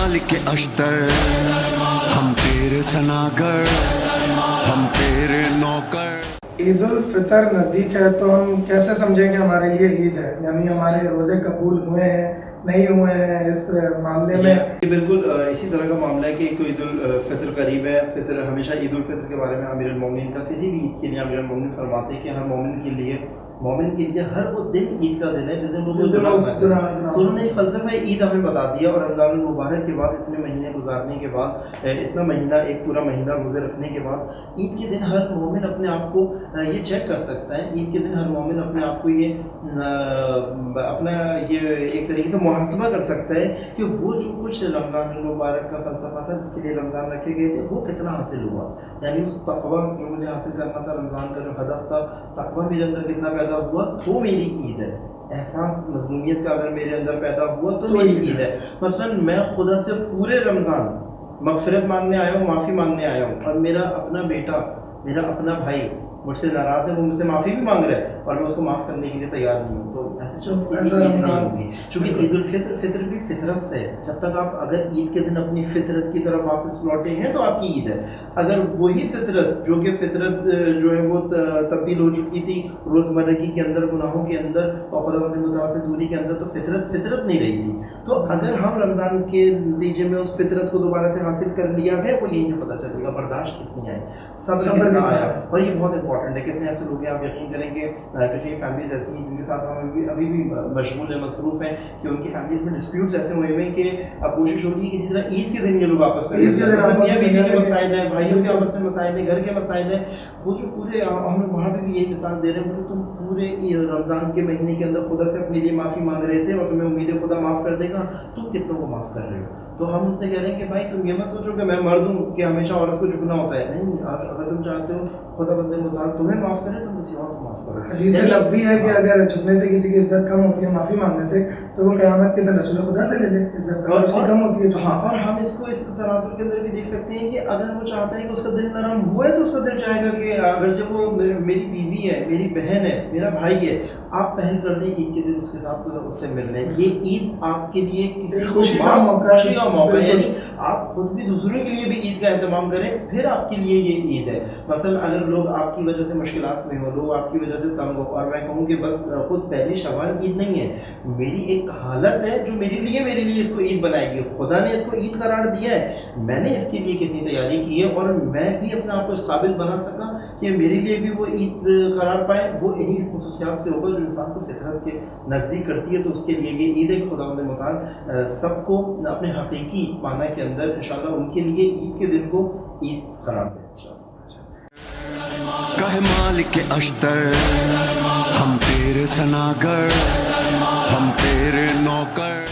मालिक अश्तर, हम तेरे सनागर, हम तेरे नौकर। ईद उल फितर नज़दीक है तो हम कैसे समझें कि हमारे लिए ईद है, यानी हमारे रोज़े कबूल हुए हैं नहीं हुए हैं इस मामले में? बिल्कुल इसी तरह का मामला है कि एक तो ईद उल फितर करीब है। फितर हमेशा ईद उल फितर के बारे में अमीरुल मोमिनीन का किसी भी ईद के लिए अमीरुल मोमिनीन फरमाते हैं कि हर मोमिन के लिए हर वो दिन ईद का दिन है जिस दिन वो गुनाह करता है। तो उन्होंने एक फ़लसफ़ा ईद हमें बता दिया। और रमज़ान मुबारक के बाद इतने महीने गुजारने के बाद, इतना महीना, एक पूरा महीना रोज़े रखने के बाद ईद के दिन हर मोमिन अपने आप को ये चेक कर सकता है। ईद के दिन हर मोमिन अपने आप को ये अपना ये एक तरीके से मुहासबा कर सकता है कि वो जो कुछ रमज़ान मुबारक का फ़लसफ़ा था जिसके लिए रमज़ान रखे गए थे वो कितना हासिल हुआ। यानी उस तक़वा जो मुझे हासिल करना था, रमज़ान का जो हदफ था, तक़वा मेरे अंदर कितना पैदा हुआ तो मेरी ईद है। एहसास मज़लूमियत का अगर मेरे अंदर पैदा हुआ तो मेरी ईद है। मसलन मैं खुदा से पूरे रमज़ान मग़फ़िरत मांगने आया हूँ, माफ़ी मांगने आया हूँ, और मेरा अपना बेटा, मेरा अपना भाई मुझसे नाराज़ है, वो मुझसे माफ़ी भी मांग रहा है और मैं उसको माफ़ करने के लिए तैयार नहीं हूँ, तो ऐसा नहीं होगी। क्योंकि ईद उल फितर भी फितरत से है। जब तक आप अगर ईद के दिन अपनी फितरत की तरफ वापस लौटे हैं तो आपकी ईद है। अगर वही फितरत जो कि फितरत जो है वो तब्दील हो चुकी थी रोज़मर्रा के अंदर, गुनाहों के अंदर और खुदा मुताल से दूरी के अंदर, तो फितरत नहीं रही थी। तो अगर हम रमज़ान के नतीजे में उस फितरत को दोबारा से हासिल कर लिया है, वो यहीं से पता चलेगा बर्दाश्त कितनी आए, सब्र कितना आया। और ये बहुत इंपॉर्टेंट है। कितने ऐसे लोग हैं, आप यकीन करेंगे कुछ फैमिलीज ऐसी हैं जिनके साथ हम अभी भी मशगूल है, मसरूफ़ हैं, कि उनकी फैमिलीज में डिस्प्यूट्स ऐसे हुए हैं कि अब कोशिश होगी कि किसी तरह ईद के दिन ये लोग आपस में, मियां बीवी के मसाइल हैं, भाइयों के आपस में मसाइल हैं, घर के मसाइल हैं, वो जो पूरे हम लोग वहाँ पे भी यही मिसाल दे रहे हैं, तुम पूरे रमज़ान के महीने के अंदर खुदा से अपने लिए माफ़ी मांग रहे थे और तुम्हें उम्मीद है खुदा माफ़ कर देगा, तुम कितनों को माफ़ कर रहे हो। तो हम उनसे कह रहे हैं कि भाई तुम ये मत सोचो कि मैं मर्द हूँ कि हमेशा औरत को झुकना होता है। नहीं, अगर तुम चाहते हो खुदा बंदे मुताल तुम्हें माफ़ करे, तुम किसी और को माफ़ करो। हदीस लफ्ज़ी है कि अगर झुकने से किसी की इज्जत कम होती है माफ़ी मांगने से, तो वो क़यामत के दिन रसूल खुदा से ले ले, इज्जत कम होती है। हाँ, और हम इसको इस तनाज़ुर के अंदर भी देख सकते हैं कि अगर वो चाहता है कि उसका दिल नरम हुए तो उसका दिल चाहेगा कि अगर जब वो मेरी बीवी है, मेरी बहन है, मेरा भाई है, आप पहल कर दें ईद के दिन उसके साथ उससे मिलने। ये ईद आपके लिए किसी खुशी का मौका है, यानी आप खुद भी दूसरों के लिए भी ईद का एहतमाम करें, फिर आपके लिए ये ईद है। मसलन अगर लोग आपकी वजह से मुश्किलात में हो, लोग आपकी वजह से तंग हो, और मैं कहूँ कि बस खुद पहली शवाल ईद नहीं है, मेरी एक हालत है जो मेरे लिए इसको ईद बनाएगी। खुदा ने इसको ईद करार दिया है, मैंने इसके लिए कितनी तैयारी की है और मैं भी अपने आप को इस काबिल बना सका कि मेरे लिए भी वो ईद करार पाए। वो इन्हीं खुसूसियात से होगा जो इंसान को फितरत के नज़दीक करती है। तो उसके लिए ये ईद है कि खुदा मुताल सबको अपने हकीकी माना के अंदर इंशाअल्लाह उनके लिए ईद के दिन को ईद करार दे। कहे मालिक अश्तर, हम तेरे सनागर, हम तेरे नौकर।